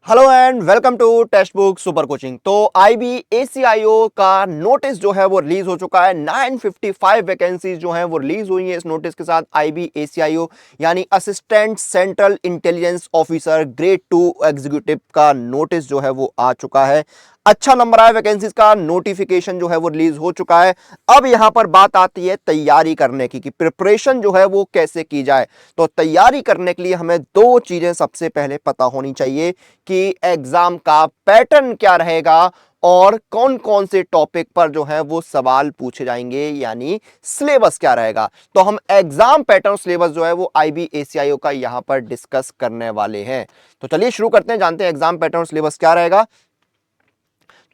Hello and welcome to text book super coaching. तो IBACIO का notice जो है वो रिलीज हो चुका है। 955 वैकेंसीज जो हैं वो रिलीज हुई हैं इस नोटिस के साथ। IBACIO यानी assistant central intelligence officer grade 2 executive का नोटिस जो है वो आ चुका है। अच्छा नंबर आया वैकेंसीज का, नोटिफिकेशन जो है वो रिलीज हो चुका है। अब यहां पर बात आती है तैयारी करने की कि प्रिपरेशन जो है वो कैसे की जाए। तो तैयारी करने के लिए हमें दो चीजें सबसे पहले पता होनी चाहिए कि एग्जाम का पैटर्न क्या रहेगा और कौन कौन से टॉपिक पर जो है वो सवाल पूछे जाएंगे, यानी सिलेबस क्या रहेगा। तो हम एग्जाम पैटर्न सिलेबस जो है वो IBACIO का यहां पर डिस्कस करने वाले हैं। तो चलिए शुरू करते हैं, जानते हैं एग्जाम पैटर्न सिलेबस क्या रहेगा।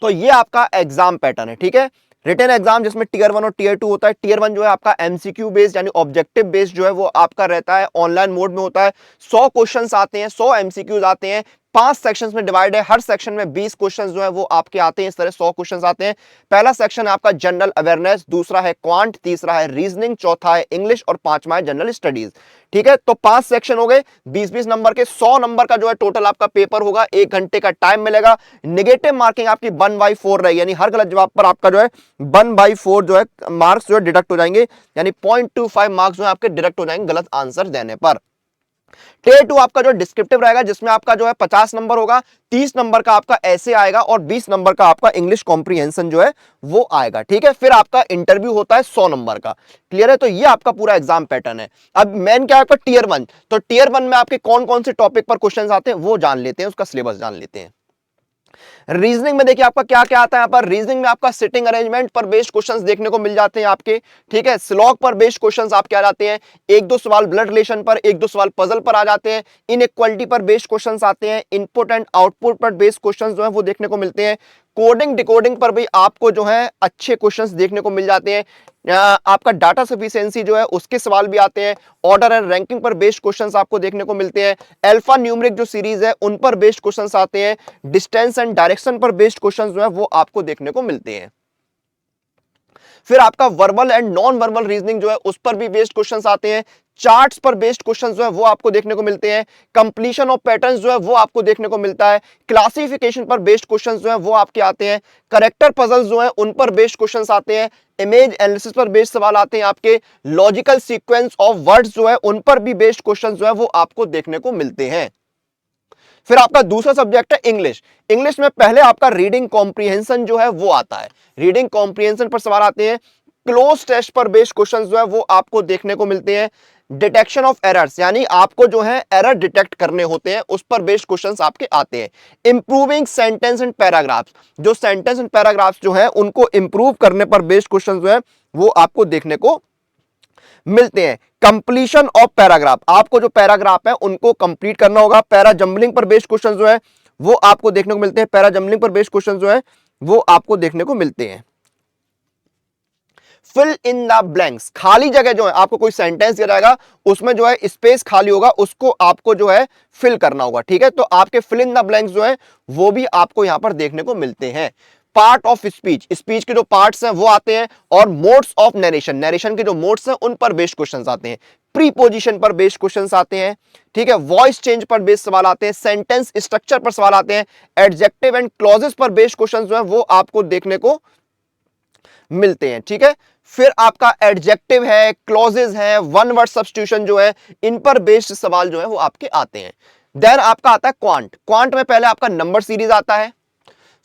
तो ये आपका एग्जाम पैटर्न है, ठीक है। रिटन एग्जाम जिसमें टीयर 1 और टीयर 2 होता है। टीयर 1 जो है आपका एमसीक्यू बेस्ड यानी ऑब्जेक्टिव बेस्ड जो है वो आपका रहता है, ऑनलाइन मोड में होता है। 100 क्वेश्चंस आते हैं, 100 एमसीक्यूज आते हैं। 5 सेक्शंस में डिवाइड है, हर सेक्शन में 20 क्वेश्चंस जो है वो आपके आते हैं। इस तरह 100 क्वेश्चंस आते हैं। पहला सेक्शन है आपका जनरल अवेयरनेस, दूसरा है क्वांट, तीसरा है रीजनिंग, चौथा है इंग्लिश और पांचवा है जनरल स्टडीज। ठीक है, तो 5 सेक्शन हो गए, 20-20 नंबर के। 100 नंबर का जो है टोटल आपका पेपर होगा, 1 घंटे का टाइम मिलेगा। नेगेटिव मार्किंग आपकी 1/4 रहेगी, यानी हर गलत जवाब पर आपका जो है 1/4 जो है मार्क्स जो है डिडक्ट हो जाएंगे, यानी 0.25 मार्क्स जो है आपके डिडक्ट हो जाएंगे गलत आंसर देने पर। टियर 2 आपका जो डिस्क्रिप्टिव रहेगा, जिसमें आपका जो है 50 नंबर होगा, 30 नंबर का आपका ऐसे आएगा और 20 नंबर का आपका इंग्लिश कॉम्प्रिहेंशन जो है वो आएगा। ठीक है, फिर आपका इंटरव्यू होता है 100 नंबर का। क्लियर है, तो ये आपका पूरा एग्जाम पैटर्न है। अब मेन क्या है आपका टीयर 1। तो टीयर 1 में आपके कौन कौन से टॉपिक पर क्वेश्चंस आते हैं वो जान लेते हैं, उसका सिलेबस जान लेते हैं। रीजनिंग में देखिए आपका क्या क्या आता है। यहाँ पर रीजनिंग में आपका सिटिंग अरेंजमेंट पर बेस्ड क्वेश्चंस देखने को मिल जाते हैं आपके। ठीक है, स्लॉग पर बेस्ड क्वेश्चंस आपके आ जाते हैं। एक दो सवाल ब्लड रिलेशन पर, एक दो सवाल पजल पर आ जाते हैं। इनइक्वालिटी पर बेस्ड क्वेश्चंस आते हैं। इनपुट एंड आउटपुट पर बेस्ड क्वेश्चंस जो है वो देखने को मिलते हैं। कोडिंग डिकोडिंग पर भी आपको जो है अच्छे क्वेश्चंस देखने को मिल जाते हैं। आपका डाटा सफिशिएंसी जो है उसके सवाल भी आते हैं। ऑर्डर एंड रैंकिंग पर बेस्ड क्वेश्चंस आपको देखने को मिलते हैं। अल्फा न्यूमेरिक जो सीरीज है उन पर बेस्ड क्वेश्चंस आते हैं। डिस्टेंस एंड डायरेक्शन पर बेस्ड क्वेश्चंस जो है वो आपको देखने को मिलते हैं। फिर आपका verbal and non verbal reasoning जो है उस पर भी बेस्ड क्वेश्चंस आते हैं। चार्ट्स पर बेस्ड क्वेश्चंस जो है वो आपको देखने को मिलते हैं। कंप्लीशन ऑफ पैटर्न्स जो है वो आपको देखने को मिलता है। क्लासिफिकेशन पर बेस्ड क्वेश्चंस जो है वो आपके आते हैं। करेक्टर पजल्स जो है उन पर बेस्ड क्वेश्चंस आते हैं। इमेज एनालिसिस पर बेस्ड सवाल आते हैं आपके। लॉजिकल सीक्वेंस ऑफ वर्ड्स जो है उन पर भी बेस्ड क्वेश्चंस जो है वो आपको देखने को मिलते हैं। फिर आपका दूसरा सब्जेक्ट है इंग्लिश। इंग्लिश में पहले आपका रीडिंग कॉम्प्रिहेंशन जो है वो आता है। रीडिंग कॉम्प्रिहेंशन पर सवाल आते हैं। क्लोज टेस्ट पर बेस्ड क्वेश्चंस जो है वो आपको देखने को मिलते हैं। डिटेक्शन ऑफ एरर्स यानी आपको जो है एरर डिटेक्ट करने होते हैं, उस पर बेस्ड क्वेश्चंस आपके आते हैं। इंप्रूविंग सेंटेंस एंड पैराग्राफ्स, जो सेंटेंस एंड पैराग्राफ्स जो है उनको इंप्रूव करने पर बेस्ड क्वेश्चंस जो है वो आपको देखने को मिलते हैं। कंप्लीशन ऑफ पैराग्राफ, आपको जो पैराग्राफ है उनको कंप्लीट करना होगा। पैरा जंबलिंग पर बेस्ड क्वेश्चन जो है वो आपको देखने को मिलते हैं। पैरा जंबलिंग पर बेस्ड क्वेश्चन जो है वो आपको देखने को मिलते हैं। फिल इन द ब्लैंक्स, खाली जगह जो है आपको कोई सेंटेंस दिया जाएगा उसमें जो है स्पेस खाली होगा, उसको आपको जो है फिल करना होगा। ठीक है, तो आपके फिल इन द ब्लैंक्स जो है वो भी आपको यहां पर देखने को मिलते हैं। पार्ट ऑफ स्पीच, स्पीच के जो पार्ट्स हैं वो आते हैं। और मोड्स ऑफ नरेशन, नरेशन के जो मोड्स हैं उन पर बेस्ड क्वेश्चंस आते हैं। प्रीपोजिशन पर बेस्ड क्वेश्चंस आते हैं। ठीक है, वॉइस चेंज पर बेस्ड सवाल आते हैं। सेंटेंस स्ट्रक्चर पर सवाल आते हैं। एडजेक्टिव एंड क्लॉजेस पर बेस्ड क्वेश्चंस जो है वो आपको देखने को मिलते हैं। ठीक है, फिर आपका एडजेक्टिव है, क्लॉजेस है, वन वर्ड सब्स्टिट्यूशन जो है इन पर बेस्ड सवाल जो है वो आपके आते हैं। देन आपका आता है क्वांट। क्वांट में पहले आपका नंबर सीरीज आता है।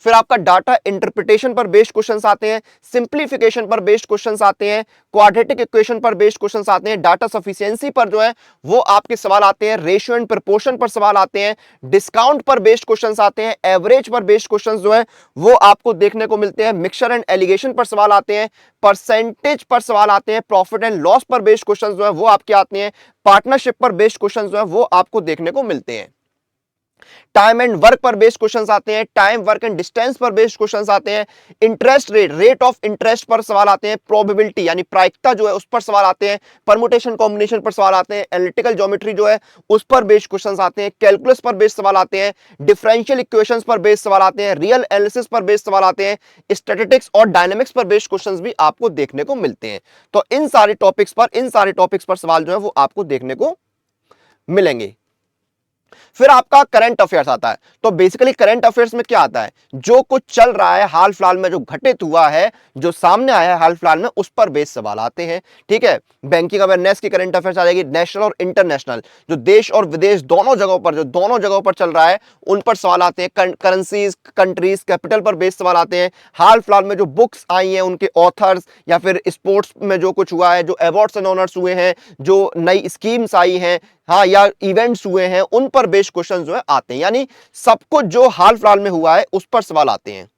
फिर आपका डाटा इंटरप्रिटेशन पर बेस्ड क्वेश्चंस आते हैं। सिंप्लीफिकेशन पर बेस्ड क्वेश्चंस आते हैं। क्वाड्रेटिक इक्वेशन पर बेस्ड क्वेश्चंस आते हैं। डाटा सफिशिएंसी पर जो है वो आपके सवाल आते हैं। रेशियो एंड प्रोपोर्शन पर सवाल आते हैं। डिस्काउंट पर बेस्ड क्वेश्चंस आते हैं। एवरेज पर बेस्ड क्वेश्चंस जो है वो आपको देखने को मिलते हैं। मिक्सचर एंड एलिगेशन पर सवाल आते हैं। परसेंटेज पर सवाल आते हैं। प्रॉफिट एंड लॉस पर बेस्ड क्वेश्चंस जो है वो आपके आते हैं। पार्टनरशिप पर बेस्ड क्वेश्चंस जो है वो आपको देखने को मिलते हैं। टाइम एंड वर्क पर बेस्ड क्वेश्चंस आते हैं। टाइम वर्क एंड डिस्टेंस पर बेस्ड क्वेश्चंस आते हैं। Interest rate, rate of interest पर सवाल आते हैं। प्रोबेबिलिटी यानी प्रायिकता जो है उस पर सवाल आते हैं। परमुटेशन कॉम्बिनेशन पर सवाल आते हैं। एनालिटिकल ज्योमेट्री जो है उस पर बेस्ड क्वेश्चंस आते हैं। कैलकुलस पर बेस्ड सवाल आते हैं। डिफरेंशियल इक्वेशंस पर बेस्ड सवाल आते हैं। रियल एनालिसिस पर बेस्ड सवाल आते हैं। स्टैटिस्टिक्स और डायनामिक्स पर बेस्ड क्वेश्चंस भी आपको देखने को मिलते हैं। तो इन सारे टॉपिक्स पर सवाल जो है वो आपको देखने को मिलेंगे। फिर आपका करंट अफेयर्स आता है। तो बेसिकली करंट अफेयर्स में क्या आता है, जो कुछ चल रहा है हाल फिलहाल में, जो घटित हुआ है, जो सामने आया है हाल फिलहाल में, उस पर बेस्ड सवाल आते हैं। ठीक है, बैंकिंग अवेयरनेस की करंट अफेयर्स आ जाएगी, नेशनल और इंटरनेशनल, जो देश और विदेश दोनों जगहों पर, जो दोनों जगहों पर चल रहा है, उन पर सवाल आते हैं। करेंसीज, कंट्रीज, कैपिटल पर बेस्ड सवाल आते हैं। हाल फिलहाल में जो बुक्स आई हैं उनके ऑथर्स, या फिर स्पोर्ट्स में जो कुछ हुआ है, जो अवार्ड्स एंड ऑनर्स हुए हैं, जो नई स्कीम्स आई हैं, हाँ, या इवेंट्स हुए हैं, उन पर बेस्ड क्वेश्चन जो है आते हैं। यानी सब कुछ जो हाल फिलहाल में हुआ है उस पर सवाल आते हैं।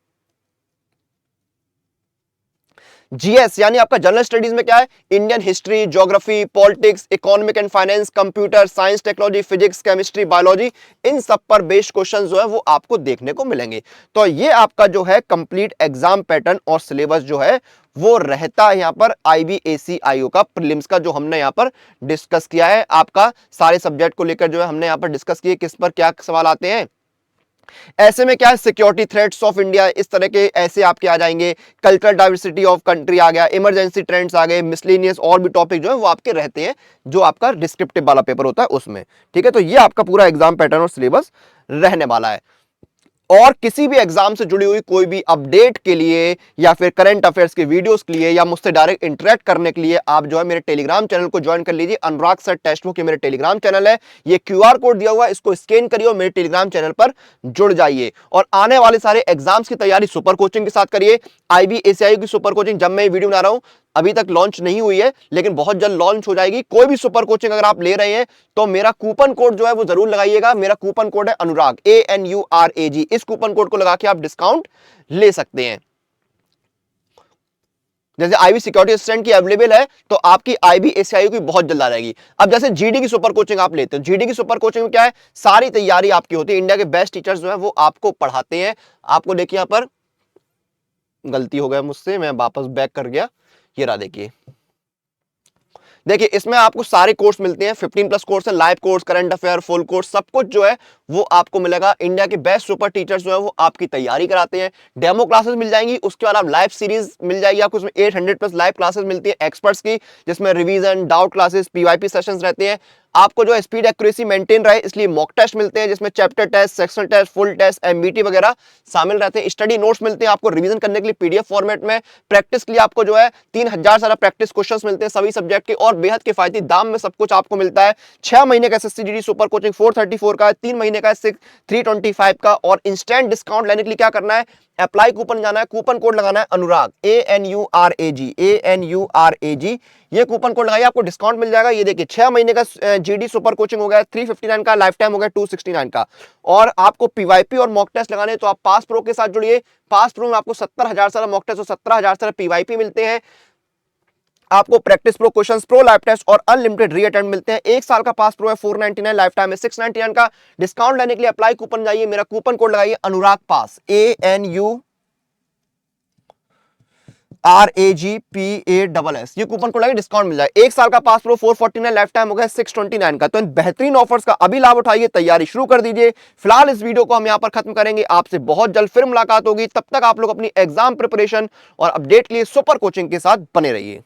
जीएस यानी आपका जनरल स्टडीज में क्या है, Indian history, geography, politics, economic and finance, computer science, technology, physics, chemistry, biology, इन सब पर बेस्ड क्वेश्चन जो है वो आपको देखने को मिलेंगे। तो ये आपका जो है कंप्लीट एग्जाम पैटर्न और सिलेबस जो है वो रहता है यहां पर IBACIO का प्रीलिम्स का, जो हमने यहां पर डिस्कस किया है। आपका सारे सब्जेक्ट को लेकर जो है हमने यहां पर डिस्कस किए, किस पर क्या सवाल आते हैं। ऐसे में क्या है, सिक्योरिटी थ्रेट्स ऑफ इंडिया, इस तरह के ऐसे आपके आ जाएंगे। कल्चरल डाइवर्सिटी ऑफ कंट्री आ गया, इमरजेंसी ट्रेंड्स आ गए, मिसलेनियस और भी टॉपिक जो है वो आपके रहते हैं, जो आपका डिस्क्रिप्टिव वाला पेपर होता है उसमें। ठीक है, तो ये आपका पूरा एग्जाम पैटर्न और सिलेबस रहने वाला है। और किसी भी एग्जाम से जुड़ी हुई कोई भी अपडेट के लिए, या फिर करंट अफेयर्स के वीडियोस के लिए, या मुझसे डायरेक्ट इंटरेक्ट करने के लिए आप जो है मेरे टेलीग्राम चैनल को ज्वाइन कर लीजिए। अनुराग सर टेक्स्ट बुक ये मेरे टेलीग्राम चैनल है, ये QR कोड दिया हुआ है, इसको स्कैन करिए और मेरे टेलीग्राम चैनल पर जुड़ जाइए। और आने वाले सारे एग्जाम्स की तैयारी सुपर कोचिंग के साथ करिए। IBACIO की सुपर कोचिंग, जब मैं ये वीडियो बना रहा हूं अभी तक लॉन्च नहीं हुई है, लेकिन बहुत जल्द लॉन्च हो जाएगी। कोई भी सुपर कोचिंग अगर आप ले रहे हैं तो मेरा कूपन कोड जो है वो जरूर लगाइएगा। मेरा कूपन कोड है अनुराग, ANURAG। इस कूपन कोड को लगा के आप डिस्काउंट ले सकते हैं। जैसे IB सिक्योरिटी असिस्टेंट की अवेलेबल है, तो आपकी IBACIO की बहुत जल्द आ जाएगी। अब जैसे GD की सुपर कोचिंग आप लेते हो, GD की सुपर कोचिंग में क्या है, सारी तैयारी आपकी होती है। इंडिया के बेस्ट टीचर्स जो है वो आपको पढ़ाते हैं। आपको देखिए, यहां पर गलती हो गया मुझसे, मैं वापस बैक कर गया। ये रहा, देखिए इसमें आपको सारे कोर्स मिलते हैं। 15+ कोर्स है, live course, current affair, full course, सब कुछ जो है वो आपको मिलेगा। इंडिया के बेस्ट सुपर टीचर्स जो है वो आपकी तैयारी कराते हैं। डेमो क्लासेस मिल जाएंगी, उसके बाद आप लाइव सीरीज मिल जाएगी आपको। उसमें 800+ लाइव क्लासेस मिलती है एक्सपर्ट्स की, जिसमें revision, doubt classes, PYP sessions रहते हैं। आपको जो है स्पीड एक्यूरेसी मेंटेन रहे इसलिए मॉक टेस्ट मिलते हैं, जिसमें chapter test, section test, full test, MBT वगैरह शामिल रहते हैं। स्टडी नोट्स मिलते हैं आपको रिवीजन करने के लिए PDF फॉर्मेट में। प्रैक्टिस के लिए आपको जो है 3000 सारा प्रैक्टिस क्वेश्चंस मिलते हैं सभी सब्जेक्ट के, और बेहद किफायती दाम में सब कुछ आपको मिलता है। 6 महीने का SSC GD सुपर कोचिंग 434 का है, 3 महीने का 325 का। और इंस्टेंट डिस्काउंट लेने के लिए क्या करना है, अप्लाई कूपन जाना है, कूपन कोड लगाना है अनुराग, ANURAG। ये कूपन कोड लगाइए, आपको डिस्काउंट मिल जाएगा। ये देखिए 6 महीने का GD सुपर कोचिंग हो गया 359 का, लाइफ टाइम हो गया 269 का। और आपको PYP और मॉक टेस्ट लगाने तो आप पास प्रो के साथ जुड़िए। पास प्रो में आपको 70,000 सारा मॉक टेस्ट और 17,000 सारा PYP मिलते हैं। आपको practice pro, questions pro, live test और अनलिमिटेड रीअटेम्प्ट मिलते हैं। 1 साल का पास प्रो है 499, लाइफ टाइम है 699 का। डिस्काउंट लेने के लिए अप्लाई कूपन जाइए, मेरा कूपन कोड लगाइए अनुराग पास, ANURAGPASS। ये कूपन कोड लगे, डिस्काउंट मिल जाए। 1 साल का पास प्रो 449, लाइफ टाइम हो गया 629 का। तो इन बेहतरीन ऑफर्स का अभी लाभ उठाइए, तैयारी शुरू कर दीजिए। फिलहाल इस वीडियो को हम यहां पर खत्म करेंगे। आपसे बहुत जल्द फिर मुलाकात होगी, तब तक आप लोग अपनी एग्जाम प्रिपरेशन और अपडेट के लिए सुपर कोचिंग के साथ बने रहिए।